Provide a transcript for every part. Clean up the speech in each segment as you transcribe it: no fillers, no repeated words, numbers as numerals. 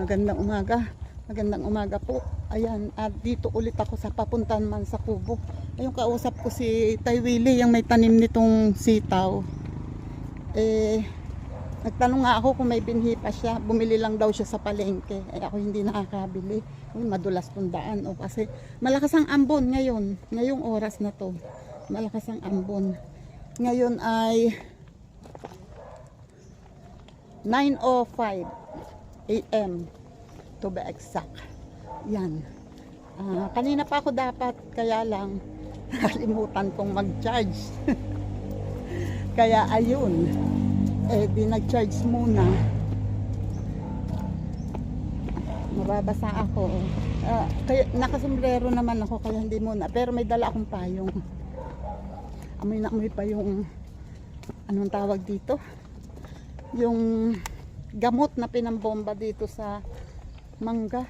Magandang umaga. Magandang umaga po. Ayan, at dito ulit ako sa papuntan man sa Kubo. Ayun, kausap ko si Tay Willie, yung may tanim nitong sitaw. Nagtanong nga ako kung may binhi pa siya. Bumili lang daw siya sa palengke. Ako hindi nakakabili. Madulas tong daan. Kasi malakas ang ambon ngayon. Ngayong oras na to. Malakas ang ambon. Ngayon ay 9:05 AM to be exact. Yan. Kanina pa ako dapat, kaya lang nakalimutan kong mag-charge. Kaya ayun, di nag-charge muna. Mababasa ako. Kaya nakasombrero naman ako, kaya hindi muna. Pero may dala akong payong. Amoy na amoy pa yung anong tawag dito? Yung gamot na pinambomba dito sa mangga.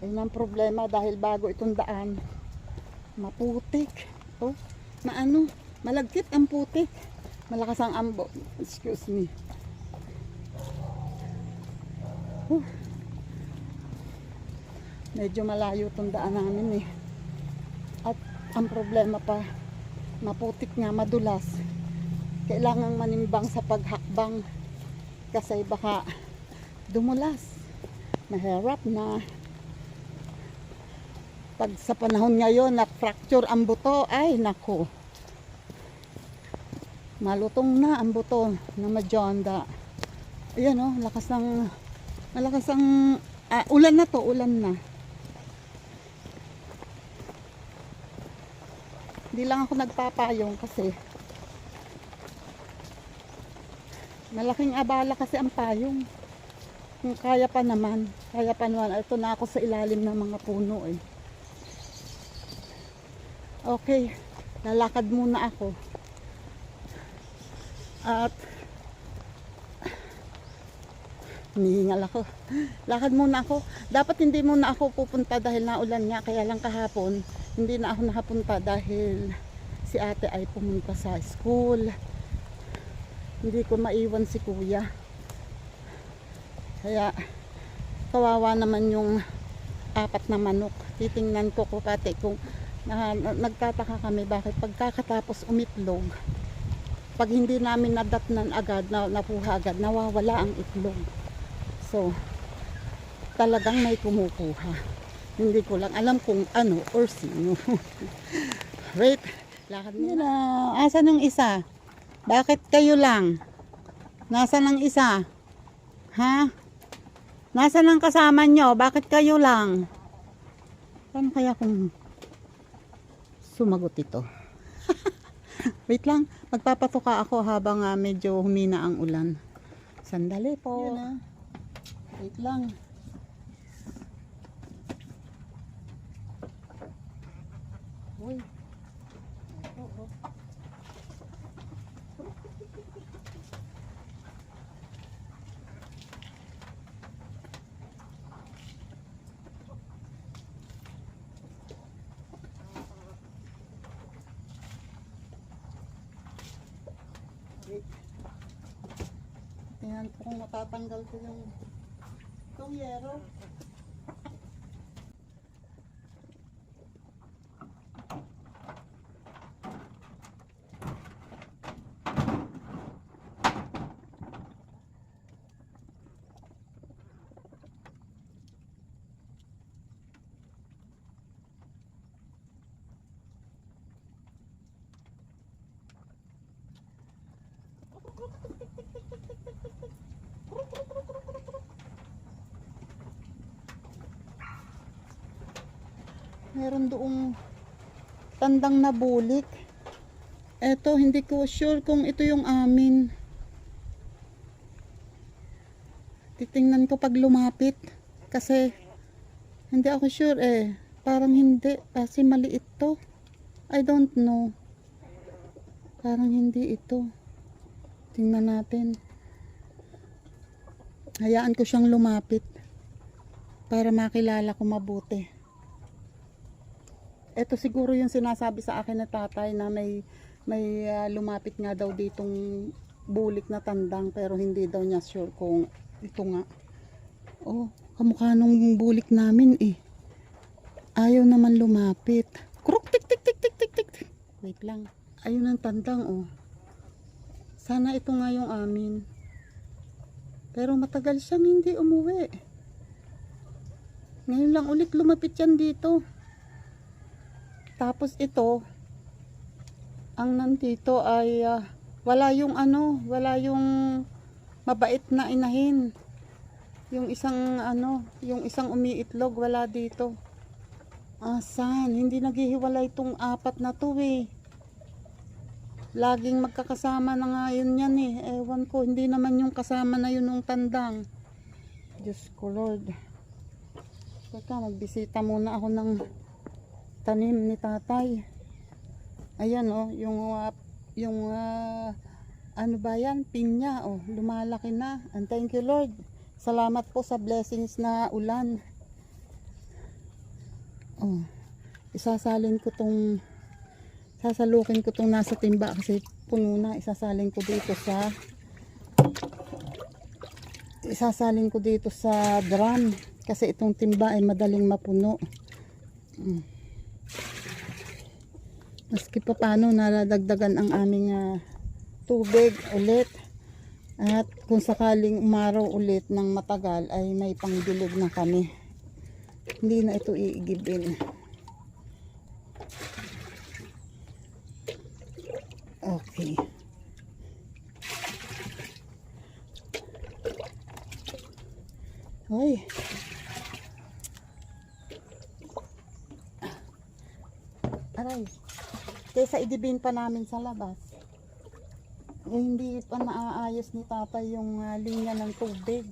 Ayun ang problema dahil bago itong daan, maputik. Malagkit ang putik. Malakas ang ambo. Excuse me. Medyo malayo itong daan namin eh. At ang problema pa, maputik nga, madulas. Kailangang manimbang sa paghakbang kasi baka dumulas. Mahirap na. Pag sa panahon ngayon na fracture ang buto, ay nako. Malutong na ang buto na majonda. Ayan oh, malakas ang ulan na to, ulan na. Hindi lang ako nagpapayong kasi malaking abala kasi ang payong. Kung kaya pa naman. Ito na ako sa ilalim ng mga puno eh. Okay, lalakad muna ako. At hinihingal ako. Lakad muna ako. Dapat hindi muna ako pupunta dahil naulan nga. Kaya lang kahapon, hindi na ako nakapunta dahil si ate ay pumunta sa school. Hindi ko maiwan si kuya. Kaya kawawa naman yung 4 na manok. Titingnan ko pati kung nagtataka kami bakit pagkakatapos umitlog, pag hindi namin nadatnan agad, napuha agad, nawawala ang itlog. So talagang may kumukuha. Hindi ko lang alam kung ano or sino. Wait, lakad nila. Asan yung isa? Bakit kayo lang? Nasaan ang isa? Ha? Nasaan ang kasama nyo? Bakit kayo lang? Paano kaya kung sumagot ito? Wait lang, magpapatuka ako habang medyo humina ang ulan. Sandali po. Wait lang. Uy. Tingnan ko kung matatanggal ko itong yero. Meron doong tandang na bulik. Eto, hindi ko sure kung ito yung amin. Titingnan ko pag lumapit. Kasi hindi ako sure eh. Parang hindi. Kasi maliit to. I don't know. Parang hindi ito. Tingnan natin. Hayaan ko siyang lumapit. Para makilala ko mabuti. Ito siguro yung sinasabi sa akin na tatay na may lumapit nga daw ditong bulik na tandang, pero hindi daw niya sure kung ito nga. Oh, kamukha nung bulik namin eh. Ayaw naman lumapit. Kruk, tik, tik, tik, tik, tik, tik. Wait lang. Ayun ang tandang oh. Sana ito nga yung amin. Pero matagal siyang hindi umuwi. Ngayon lang ulit lumapit yan dito. Tapos ito, ang nandito ay wala yung ano, wala yung mabait na inahin. Yung isang ano, yung isang umiitlog, wala dito. Asan? Hindi naghihiwalay itong apat na to eh. Laging magkakasama na nga yun yan eh. Ewan ko, hindi naman yung kasama na yun nung tandang. Diyos ko Lord. Teka, magbisita muna ako ng tanim ni tatay. Ayan oh, yung ano ba yan? Pinya oh, lumalaki na. And thank you Lord. Salamat po sa blessings na ulan. Oh, sasalukin ko tong nasa timba kasi puno na. Isasalin ko dito sa drum kasi itong timba ay madaling mapuno. Maski pa paano naladagdagan ang aming tubig ulit, at kung sakaling umaraw ulit ng matagal ay may pangdilig na kami. Hindi na ito iigibin. Okay. Hoy. Aray. Kaysa idibin pa namin sa labas. Eh, hindi pa naaayos ni tatay yung linya ng tubig.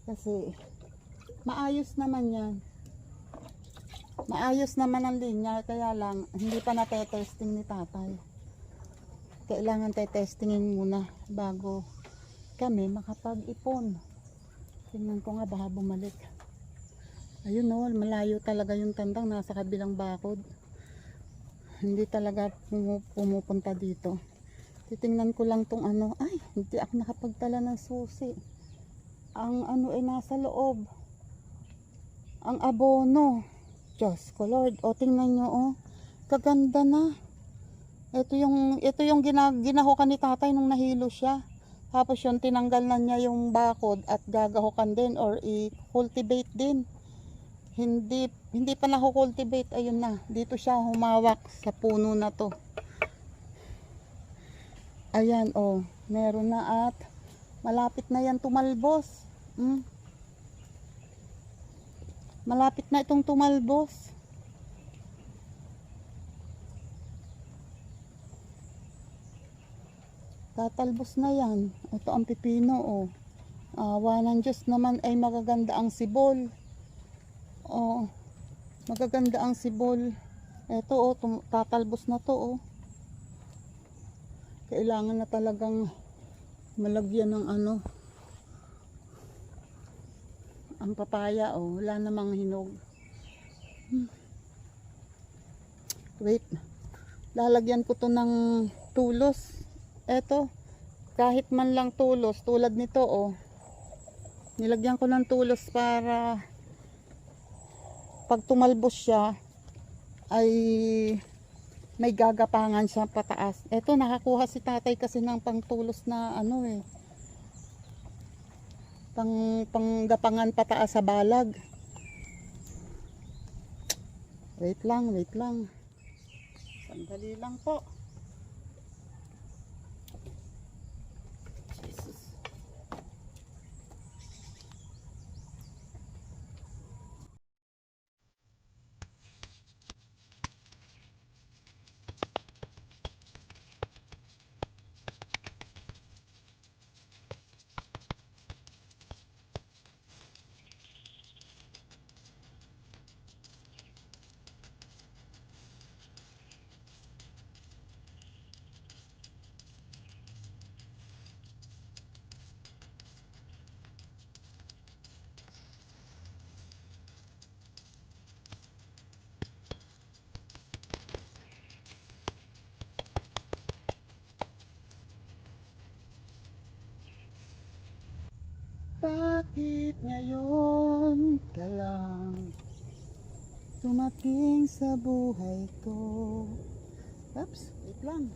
Kasi maayos naman yan. Maayos naman ang linya, kaya lang hindi pa natetesting ni tatay. Kailangan testingin muna bago kami makapag-ipon. Tingnan ko nga baka bumalik. Ayun oh, malayo talaga yung tandang, nasa kabilang bakod. Hindi talaga pumupunta dito. Titingnan ko lang tong ano. Ay, hindi ako nakapagtala ng susi. Ang ano ay nasa loob. Ang abono. Diyos ko Lord. O tingnan nyo oh. Kaganda na. Ito yung ginahukan ni tatay nung nahilo siya. Tapos yun, tinanggal na niya yung bakod at gagahukan din or i-cultivate din. Hindi pa nakukultivate. Ayun na. Dito siya humawak sa puno na to. Ayan oh. Meron na at malapit na yan tumalbos. Malapit na itong tumalbos. Tatalbos na yan. Ito ang pipino oh. Awa ng Diyos naman ay magaganda ang sibol. Oh, magaganda ang sibol. Ito oh, tatalbos na to oh. Kailangan na talagang malagyan ng ano. Ang papaya oh, wala namang hinog. Wait. Lalagyan ko to ng tulos. Eto, kahit man lang tulos, tulad nito oh. Nilagyan ko ng tulos para pag tumalbos siya ay may gagapangan siya pataas. Eto, nakakuha si tatay kasi ng pangtulos na ano eh. Panggapangan pataas sa balag. Wait lang. Sandali lang po. Bakit ngayon ka lang dumating sa buhay ko? Oops, wait lang.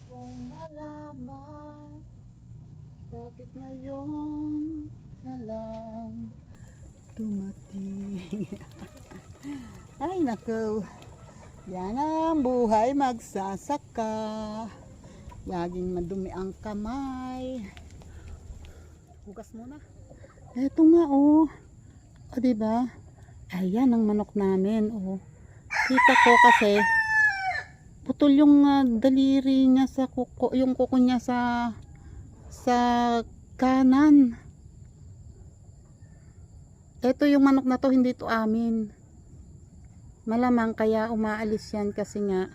Kung malaman, bakit ngayon ka lang dumating? Ay nako, yan ang buhay magsasaka. Laging madumi ang kamay. Hugas muna. Eto nga oh. O diba? Ayan ang manok namin oh. Kita ko kasi putol yung daliri niya sa kuko, yung kuko niya sa kanan. Ito yung manok na to, hindi to amin. Malamang kaya umaalis yan kasi nga.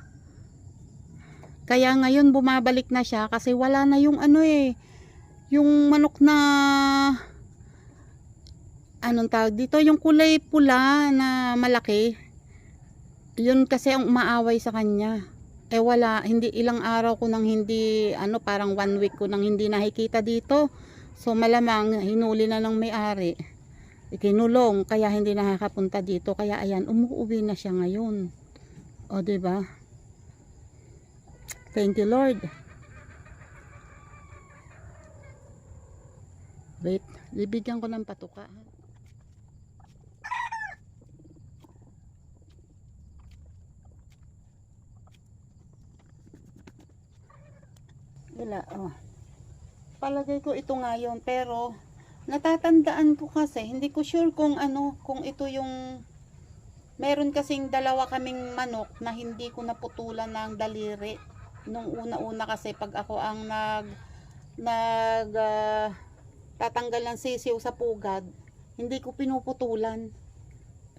Kaya ngayon bumabalik na siya kasi wala na yung ano eh. Yung manok na anong tawag dito, yung kulay pula na malaki. Yun kasi ang umaaway sa kanya. Eh wala, hindi, ilang araw ko nang hindi, ano, parang 1 week ko nang hindi nakikita dito. So malamang hinuli na ng may-ari, ikinulong, kaya hindi nakakapunta dito. Kaya ayan, umuwi na siya ngayon. O diba? Thank you Lord. Wait, bibigyan ko ng patuka. Wala, oh. Palagay ko ito ngayon, pero natatandaan ko kasi, hindi ko sure kung ano, kung ito yung, meron kasing dalawa kaming manok na hindi ko naputulan ng daliri. Nung una-una kasi pag ako ang tatanggal ng sisiw sa pugad, hindi ko pinuputulan.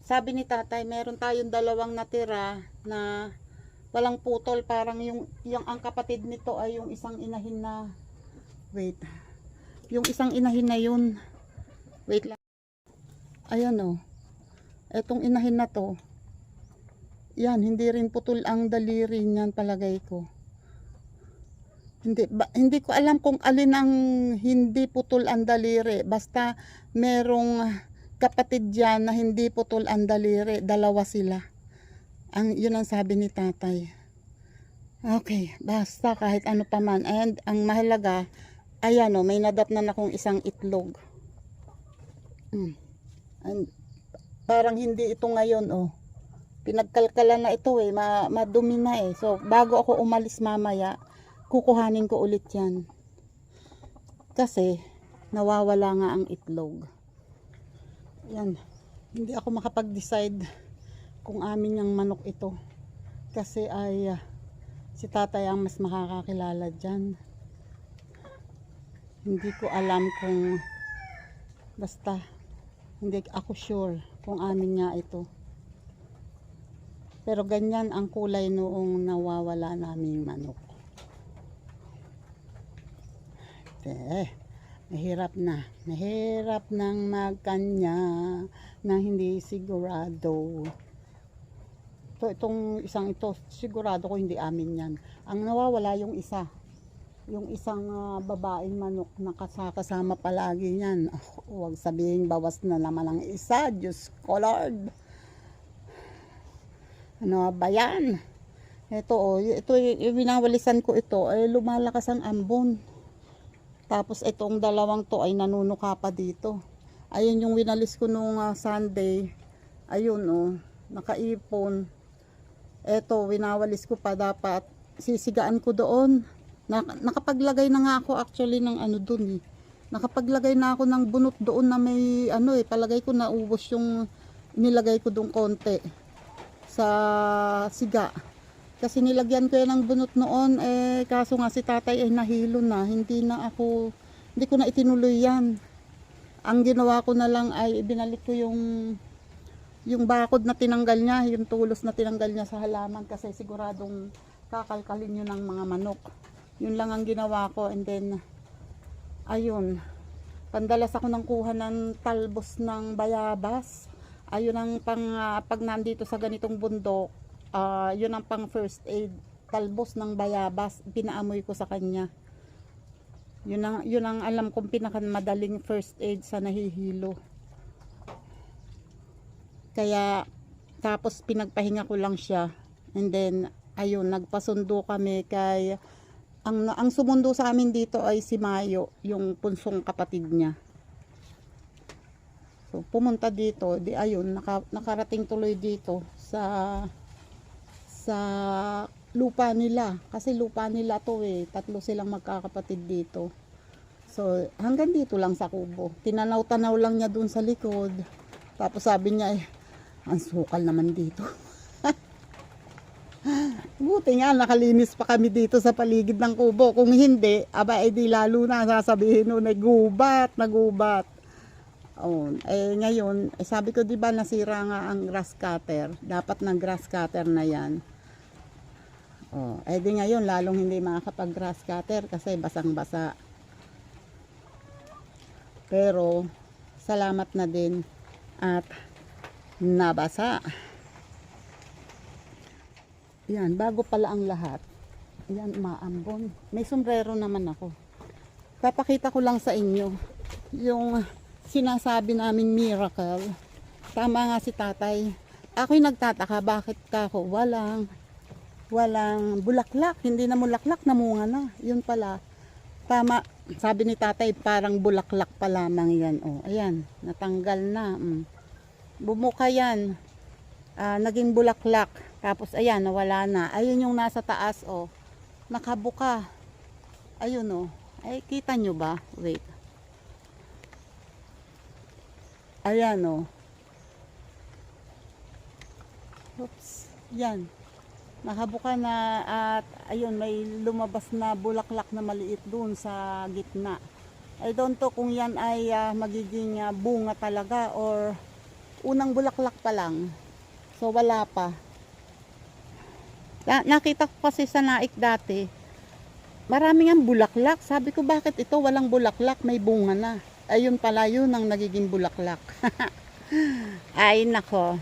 Sabi ni tatay, meron tayong dalawang natira na walang putol, parang yung ang kapatid nito ay yung isang inahin na, wait, yung isang inahin na yun, wait lang, ayan o, etong inahin na to, yan, hindi rin putol ang daliri niyan, palagay ko. Hindi ko alam kung alin ang hindi putol ang daliri, basta merong kapatid dyan na hindi putol ang daliri, dalawa sila. Yun ang sabi ni tatay. Okay, basta kahit ano pa man. And ang mahalaga, ayan o, may nadatnan akong isang itlog. And, parang hindi ito ngayon o. Pinagkalkalan na ito eh, madumi na eh. So bago ako umalis mamaya, kukuhanin ko ulit yan. Kasi nawawala nga ang itlog. Yan, hindi ako makapag-decide kung amin yung manok ito, kasi ay si tatay ang mas makakakilala dyan. Hindi ko alam kung, basta hindi ako sure kung amin nga ito, pero ganyan ang kulay noong nawawala naming manok. Mahirap nang magkanya na hindi sigurado. Itong isang ito, sigurado ko hindi amin yan. Ang nawawala yung isa, yung isang babaeng manok na kasama palagi yan. Huwag sabihin bawas na naman ang isa, Diyos ko Lord. Ano ba yan? Ito winawalisan ko ito, lumalakas ang ambon. Tapos itong dalawang to ay nanunuka pa dito. Ayun yung winalis ko nung Sunday. Ayun nakaipon. Eto, winawalis ko pa, dapat sisigaan ko doon. Nakapaglagay na nga ako actually ng ano doon eh. Nakapaglagay na ako ng bunot doon na may palagay ko naubos yung Inilagay ko doon konti sa siga. Kasi nilagyan ko yan ng bunot noon, kaso nga si tatay ay nahilo na. Hindi ko na itinuloy yan. Ang ginawa ko na lang ay ibinalik ko yung bakod na tinanggal niya, yung tulos na tinanggal niya sa halaman kasi siguradong kakalkalin yun ng mga manok. Yun lang ang ginawa ko, and then ayun, pandalas ako ng kuha ng talbos ng bayabas. Ayun ang pag nandito sa ganitong bundok, yun ang pang first aid, talbos ng bayabas, pinaamoy ko sa kanya. Yun ang alam kong pinakamadaling first aid sa nahihilo. Kaya tapos pinagpahinga ko lang siya, and then ayun, nagpasundo kami kay ang sumundo sa amin dito ay si Mayo, yung punsong kapatid niya. So pumunta dito, di ayun, nakarating tuloy dito sa lupa nila, kasi lupa nila to tatlo silang magkakapatid dito. So hanggang dito lang sa kubo, tinanaw-tanaw lang niya dun sa likod, tapos sabi niya ang sukal naman dito. Buti nga nakalinis pa kami dito sa paligid ng kubo, kung hindi aba di lalo na sasabihin nun nagubat. Ngayon sabi ko, di ba nasira nga ang grass cutter, dapat ng grass cutter na yan. Di ngayon lalong hindi makakapag grass cutter kasi basang-basa. Pero salamat na din at nabasa. Yan, bago pala ang lahat. Yan, maambon. May sombrero naman ako. Papakita ko lang sa inyo yung sinasabi namin miracle. Tama nga si tatay. Ako'y nagtataka bakit kako walang bulaklak. Hindi na bulaklak, namunga na. Yun pala. Tama, sabi ni tatay, parang bulaklak pa lamang yan. Ayan, natanggal na. Bumuka yan. Naging bulaklak. Tapos ayan, nawala na. Ayun yung nasa taas, nakabuka. Ayun, ay kita nyo ba? Wait. Ayan, oops, yan. Nakabuka na at ayun, may lumabas na bulaklak na maliit dun sa gitna. I don't know kung yan ay magiging bunga talaga or unang bulaklak pa lang. So wala pa. Nakita ko kasi sa naik dati, maraming ang bulaklak. Sabi ko, bakit ito walang bulaklak, may bunga na. Ayun pala, yun ang nagiging bulaklak. Ay nako.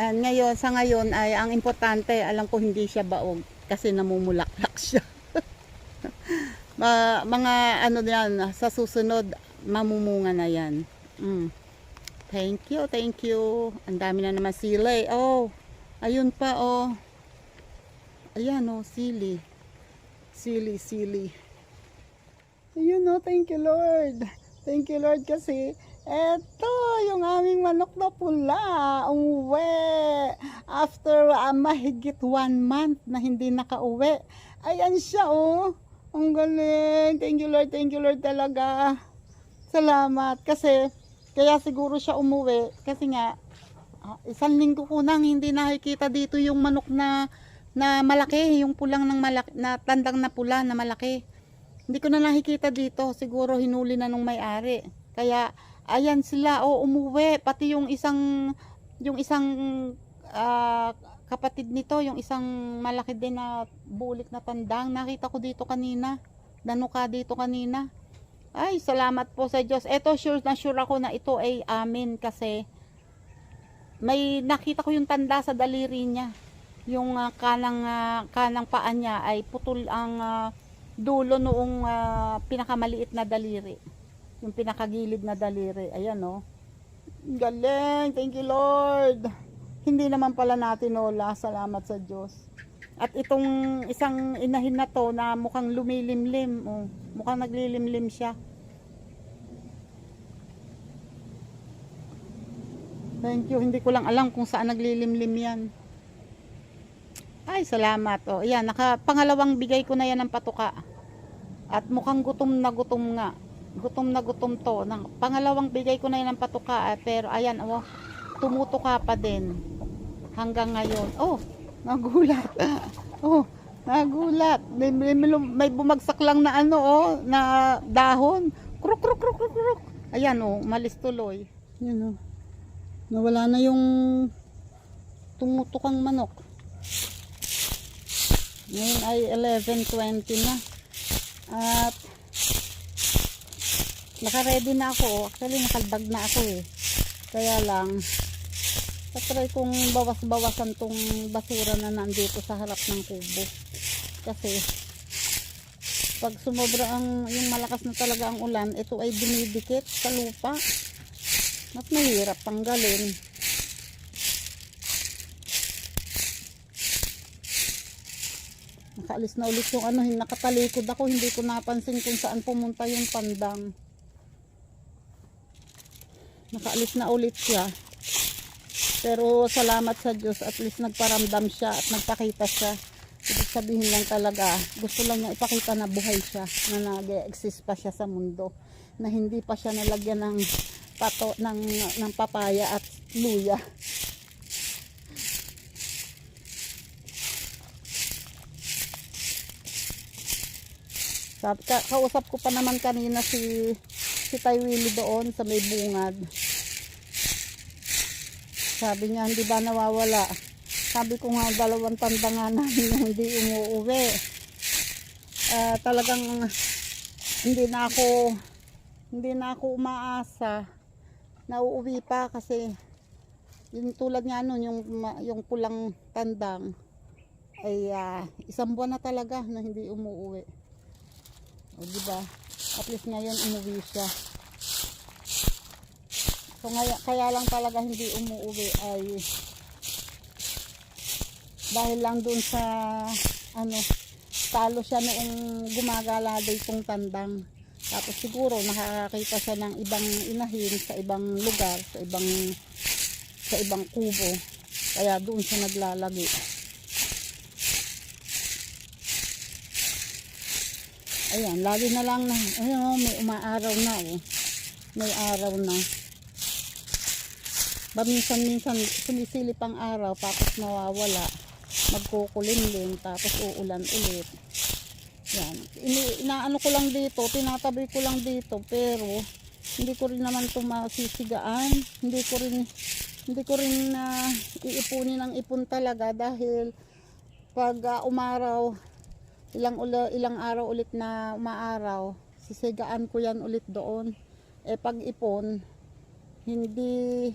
And sa ngayon ay ang importante, alam ko hindi siya baog kasi namumulaklak siya. Mga ano yan, sa susunod mamumunga na yan. Thank you. Ang dami na naman sili. Ayun pa ayan sili. Ayun thank you Lord kasi eto yung aming manok na pula umuwi after mahigit 1 month na hindi nakauwi. Ayan siya ang galing. Thank you Lord talaga, salamat. Kasi kaya siguro siya umuwi kasi nga 1 linggo ko nang hindi nakikita dito yung manok na malaki, yung pulang na tandang na pula na malaki. Hindi ko na nakikita dito, siguro hinuli na nung may-ari. Kaya ayan sila umuwi, pati yung isang kapatid nito, yung isang malaki din na bulik na tandang, nakita ko dito kanina, nanuka dito kanina. Ay, salamat po sa Diyos. Eto, sure ako na ito ay amin kasi may nakita ko yung tanda sa daliri niya. Yung kanang paa niya ay putol ang dulo noong pinakamaliit na daliri. Yung pinakagilid na daliri. Ayan galing. Thank you Lord. Hindi naman pala natin wala. Salamat sa Diyos. At itong isang inahin na to na mukhang lumilimlim. Mukhang naglilimlim siya. Thank you. Hindi ko lang alam kung saan naglilimlim yan. Ay, salamat. Ayan, pangalawang bigay ko na yan ng patuka. At mukhang gutom na gutom nga. Gutom na gutom to. Pangalawang bigay ko na yan ng patuka. Pero ayan, tumutuka pa din hanggang ngayon. Oh, nagulat. Oh, nagulat. May bumagsak lang na ano, oh, na dahon. Kruk, kruk, kruk, kruk, kruk. Ayan, oh, malis tuloy. Yan, oh. Nawala na yung tumutukang manok. Ngayon ay 11:20 na. At naka-ready na ako. Actually, nakalbag na ako eh. Kaya lang, tatry kong bawas-bawasan tong basura na nandito sa harap ng kubo. Kasi, pag sumobra yung malakas na talaga ang ulan, ito ay dumidikit sa lupa. Mas mahirap tanggalin. Nakaalis na ulit yung ano, nakatalikod ako, hindi ko napansin kung saan pumunta yung pandang. Nakaalis na ulit siya. Pero salamat sa Diyos, at least nagparamdam siya at nagpakita siya. Ibig sabihin lang talaga, gusto lang niya ipakita na buhay siya, na nag-exist pa siya sa mundo, na hindi pa siya nalagyan ng pato ng papaya at luya. Kausap ko pa naman kanina si Tay Willie doon sa may bungad. Sabi niya, hindi ba nawawala? Sabi ko nga, 2 tanda nga namin na hindi umuuwi. Talagang hindi na ako umaasa na uuwi pa, kasi yung tulad niya nun, yung pulang tandang ay 1 buwan na talaga na hindi umuuwi. O diba? At least ngayon umuwi siya. So kaya lang talaga hindi umuuwi ay dahil lang doon sa ano, talo siya noong gumagala ditong tandang. Tapos siguro nakakakita siya ng ibang inahin sa ibang lugar, sa ibang kubo. Kaya doon siya naglalagi. Ayan, lagi na lang na, ayun, oh, may umaaraw na, oh. May araw na. Minsan sumisilip ang araw, tapos nawawala. Magkukulimlim, tapos uulan ulit. Yan. Inaano ko lang dito, tinatabi ko lang dito, pero hindi ko rin naman ito masisigaan. Hindi ko rin iipunin ng ipon talaga, dahil pag umaraw, ilang araw ulit na umaaraw, sisigaan ko yan ulit doon. Pag ipon, hindi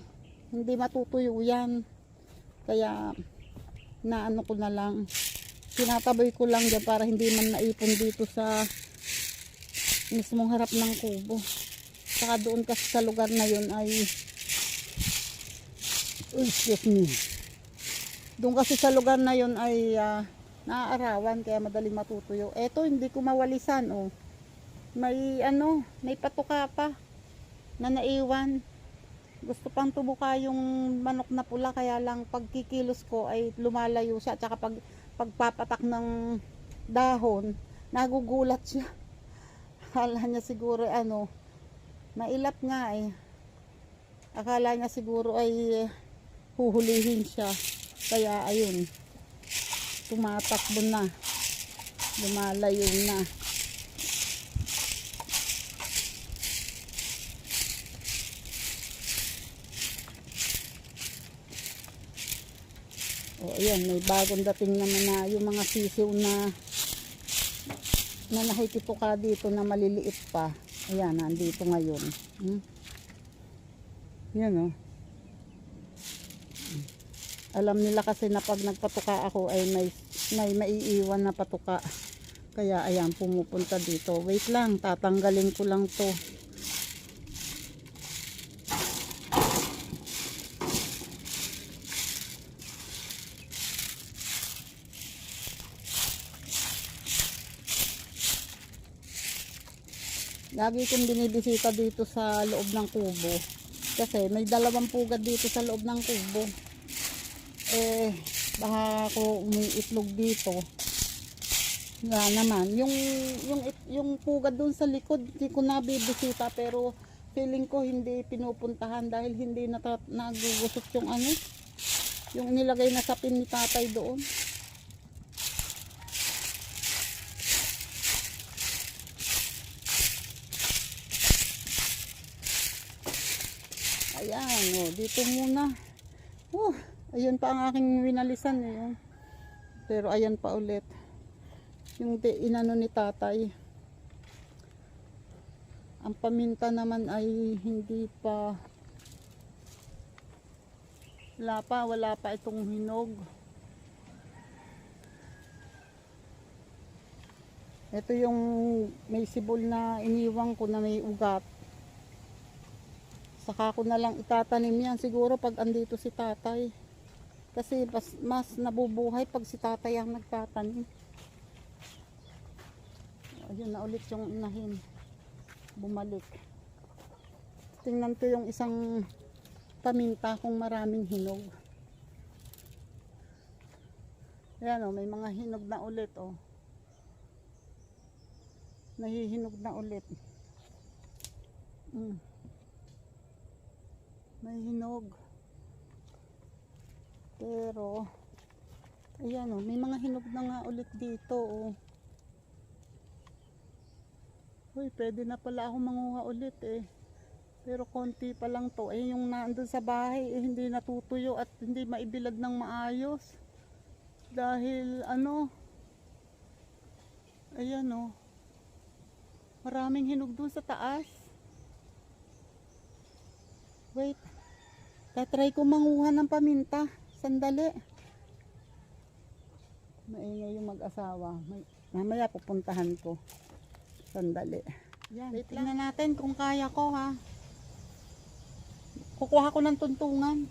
matutuyo yan. Kaya naano ko na lang, tinataboy ko lang yan para hindi man naipon dito sa mismong harap ng kubo. Saka doon kasi sa lugar na yun ay excuse me, doon kasi sa lugar na yun ay naaarawan, kaya madaling matutuyo. Eto, hindi ko mawalisan, oh. May patuka pa na naiwan. Gusto pang tumuka yung manok na pula, kaya lang pagkikilos ko ay lumalayo siya. Tsaka pagpapatak ng dahon, nagugulat siya. Akala niya siguro mailap nga eh. Akala niya siguro ay huhulihin siya. Kaya ayun, tumatakbo na, lumalayo na. O ayan, may bagong dating naman na yung mga sisiw na nakikituka dito na maliliit pa. Ayan, nandito ngayon. Yan, oh. Alam nila kasi na pag nagpatuka ako ay may maiiwan na patuka. Kaya ayan, pumupunta dito. Wait lang, tatanggalin ko lang to. Lagi kong binibisita dito sa loob ng kubo. Kasi may 2 pugad dito sa loob ng kubo. Baka ako umiitlog dito. Nga naman, yung pugad doon sa likod, hindi ko nabibisita, pero feeling ko hindi pinupuntahan dahil hindi nagugusot yung ano, yung nilagay na sapin ni tatay doon. Ayan, oh, dito muna. Ayun pa ang aking winalisan eh. Pero ayan pa ulit. Yung inano ni tatay. Ang paminta naman ay hindi pa. Wala pa itong hinog. Ito yung may sibol na iniwang ko na may ugat. Saka ko na lang itatanim yan siguro pag andito si tatay. Kasi mas nabubuhay pag si tatay ang nagtatanim. Ayun na ulit yung inahin. Bumalik. Tingnan ko yung isang paminta kung maraming hinog. Ayan o, may mga hinog na ulit o. Nahihinog na ulit. May hinog. Pero ayan o, may mga hinog na nga ulit dito o. Uy, pwede na pala ako manguha ulit eh. Pero konti pa lang to. Eh yung naandun sa bahay eh, hindi natutuyo at hindi maibilad ng maayos. Dahil ano, ayan o. Maraming hinog dun sa taas. Wait. Tatry ko manguha ng paminta. Sandali. Maingay yung mag-asawa. Mamaya pupuntahan ko. Sandali. Yan. Wait, tingnan natin kung kaya ko ha. Kukuha ko ng tuntungan.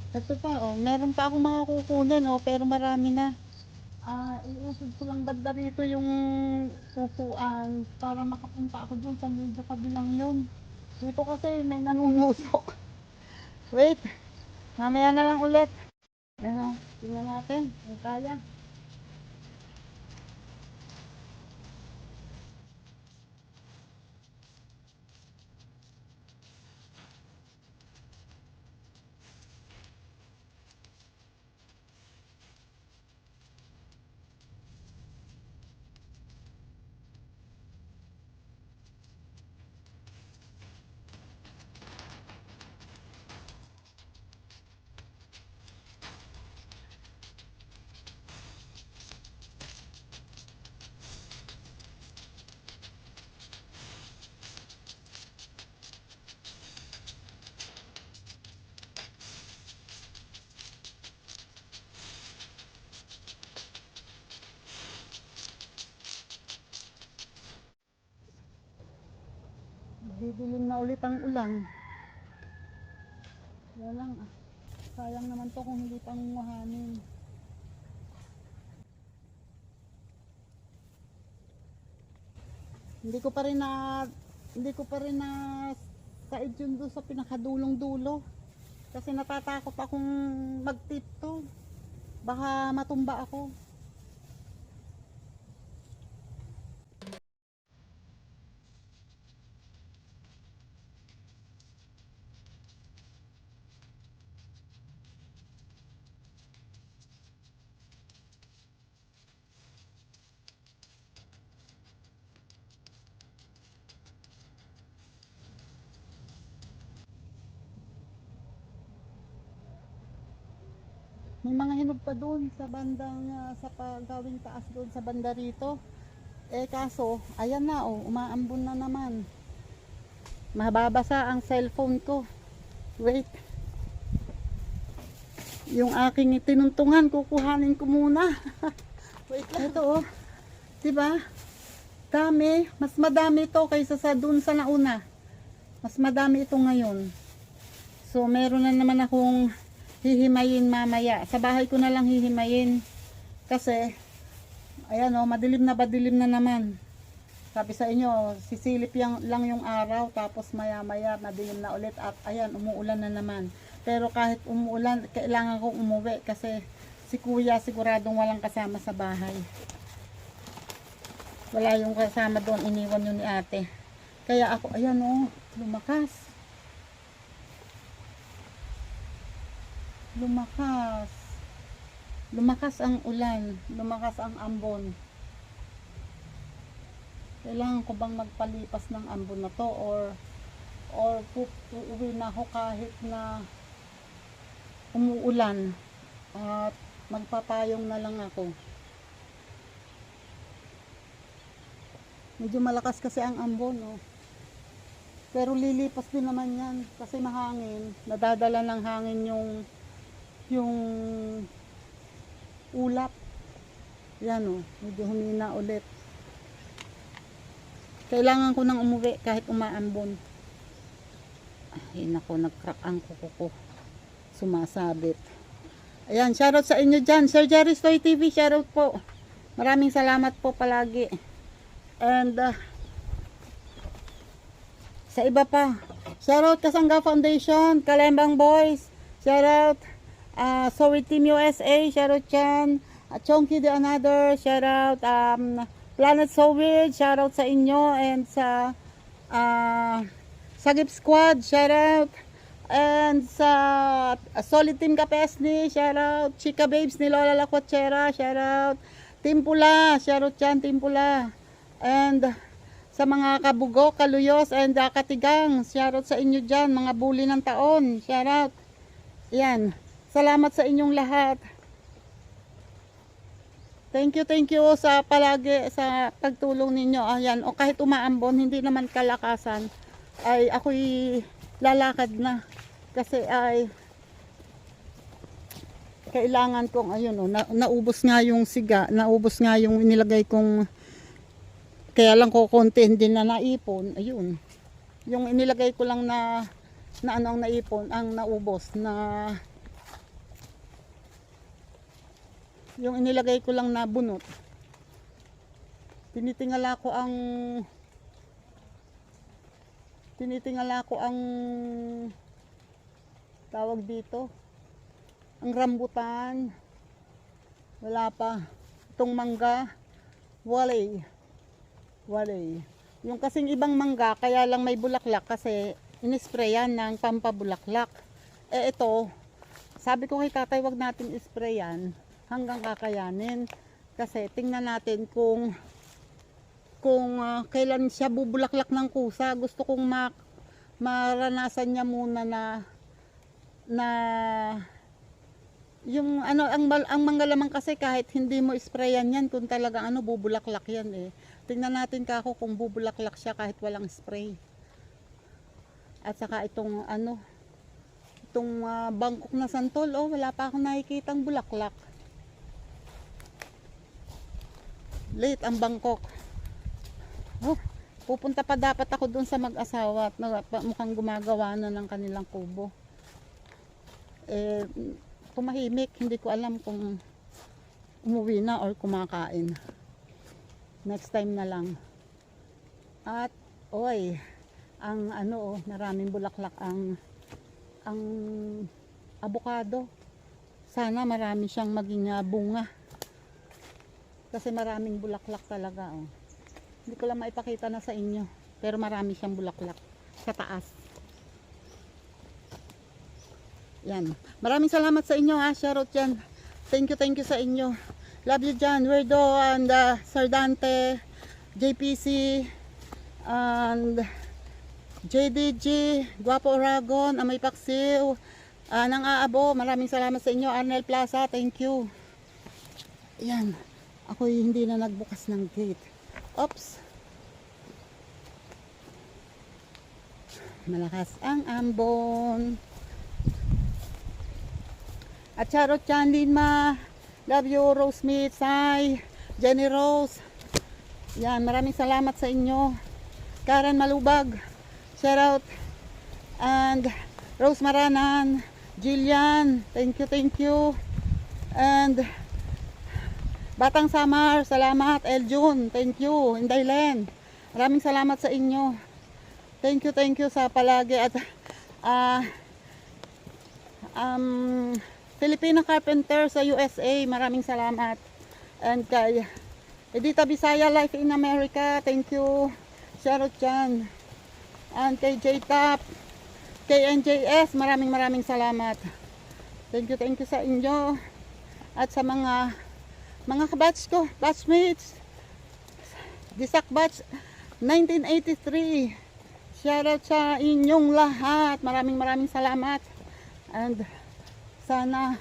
Ito pa oh, meron pa akong mga kukunin oh, pero marami na. Iusod ko lang banda rito yung upuan para makapunta ako dun sa medyo kabilang yun. Dito kasi may nanunusok. Wait, mamaya na lang ulit. Ano, tingnan natin kung kaya. Didilim na ulit ang ulan. Wala lang ah. Sayang naman to kung hindi pang muhanin. Hindi ko pa rin na said yun doon sa pinakadulong dulo. Kasi natatakot akong mag-tiptoe. Baka matumba ako. May mga hinog pa doon sa bandang sa pagawing taas doon sa banda rito. Eh kaso, ayan na oh, umaambon na naman. Mababasa ang cellphone ko. Wait. Yung aking tinuntungan, kukuhanin ko muna. Wait lang. Ito oh. Diba? Dami. Mas madami ito kaysa sa doon sa nauna. Mas madami ito ngayon. So, meron na naman akong hihimayin mamaya. Sa bahay ko na lang hihimayin. Kasi, ayan o, madilim na naman. Sabi sa inyo, sisilip lang yung araw, tapos maya maya madilim na ulit. At ayan, umuulan na naman. Pero kahit umuulan, kailangan kong umuwi. Kasi si kuya siguradong walang kasama sa bahay. Wala yung kasama doon, iniwan yun ni ate. Kaya ako, ayan o, lumakas. Lumakas ang ulan, lumakas ang ambon. Kailangan ko bang magpalipas ng ambon na to or uuwi na ako kahit na umuulan at magpapayong na lang ako. Medyo malakas kasi ang ambon, no? Pero lilipas din naman yan kasi mahangin. Nadadala ng hangin yung ulap. Yan o, medyo humina ulit. Kailangan ko nang umuwi kahit umaambon. Ay nako, nag-crack ang kuko ko. Sumasabit. Ayan, shoutout sa inyo dyan. Sir Jerry Stoy TV, shoutout po. Maraming salamat po palagi. And sa iba pa, shoutout Kasangga Foundation, Kalembang Boys, shoutout Sorry Team USA, shoutout Chan, Chonky the Another, shoutout Planet So Weird, shoutout sa inyo, and sa Sagip Squad, shoutout, and sa Solid Team Kapesni, shoutout Chika Babes ni Lola Lakwachera, shoutout Team Pula, shoutout Chan Team Pula, and sa mga kabugo, kaluyos, and katigang, shoutout sa inyo dyan, mga bully ng taon, shoutout. Yan, salamat sa inyong lahat. Thank you sa palagi, sa pagtulong ninyo. Ayan, o kahit umaambon, hindi naman kalakasan, ay ako'y lalakad na. Kasi ay, kailangan kong, ayun o, naubos nga yung siga, naubos nga yung inilagay kong, kaya lang ko konti hindi na naipon. Ayun. Yung inilagay ko lang na ano ang naipon, ang naubos na yung inilagay ko lang na bunot. Tinitingala ko ang tawag dito. Ang rambutan. Wala pa. Itong mangga. Walay. Yung kasing ibang mangga, kaya lang may bulaklak kasi inisprayan ng pampabulaklak. Eh ito, sabi ko kay tatay, wag natin isprayan hanggang kakayanin. Kasi tingnan natin kung kailan siya bubulaklak ng kusa. Gusto kong maranasan niya muna na yung ang manggalamang kasi kahit hindi mo sprayan yan, kung talagang bubulaklak yan eh. Tingnan natin kako kung bubulaklak siya kahit walang spray. At saka itong bangkok na santol, wala pa akong nakikitang bulaklak. Late ang bangkok. Pupunta pa dapat ako doon sa mag-asawa at mukhang gumagawa na ng kanilang kubo. Tumahimik, hindi ko alam kung umuwi na or kumakain. Next time na lang. At ang maraming bulaklak ang avocado. Sana marami siyang maging bunga. Kasi maraming bulaklak talaga. Hindi ko lang maipakita na sa inyo. Pero marami siyang bulaklak sa taas. Yan. Maraming salamat sa inyo. Shoutout yan. Thank you sa inyo. Love you dyan. Weirdo and Sir Dante, JPC, and JDG, Guapo Aragon, Amay Paksiw, Nang Aabo, maraming salamat sa inyo. Arnel Plaza, thank you. Ayan, ako hindi na nagbukas ng gate. Oops. Malakas ang ambon. At Charot Chan, Linma, love you, Rose Smith, Sai, Jenny Rose. Yan, maraming salamat sa inyo. Karen Malubag, shout out. And Rose Maranan, Jillian, thank you. And Batang Samar, salamat. Eljun, thank you. Inday Len, maraming salamat sa inyo. Thank you sa palagi. At Filipino Carpenter sa USA, maraming salamat. And kay Edita Bisaya, Life in America, thank you. Charot Chan. And kay J-Tap, kay NJS, maraming salamat. Thank you sa inyo. At sa mga kabatch ko, batchmates, Disak Batch 1983, shoutout sa inyong lahat. Maraming salamat. And sana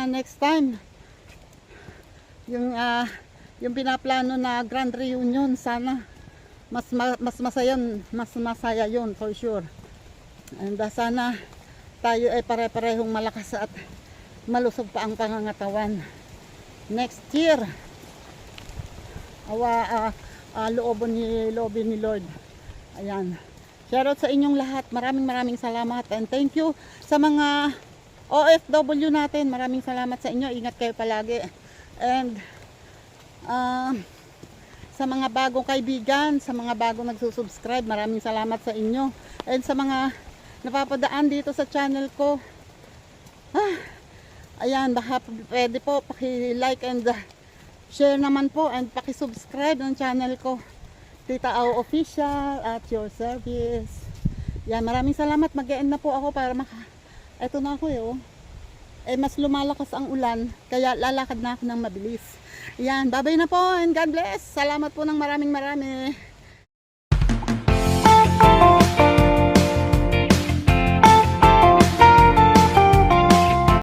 next time yung pinaplano na grand reunion, sana mas masaya yun for sure. And sana tayo ay pare-parehong malakas at malusog pa ang pangangatawan next year. Loobin ni Lord. Ayan, shoutout sa inyong lahat. Maraming salamat. And thank you sa mga OFW natin. Maraming salamat sa inyo. Ingat kayo palagi. And sa mga bagong kaibigan, sa mga bagong nagsusubscribe, maraming salamat sa inyo. And sa mga napapadaan dito sa channel ko, ayan, baka pwede po paki-like and share naman po, and paki-subscribe ng channel ko, Tita Au Official, at your service. Yan, maraming salamat. Mag-e-end na po ako para eto na ako mas lumalakas ang ulan, kaya lalakad na ako ng mabilis. Yan, bye-bye na po and God bless. Salamat po ng marami.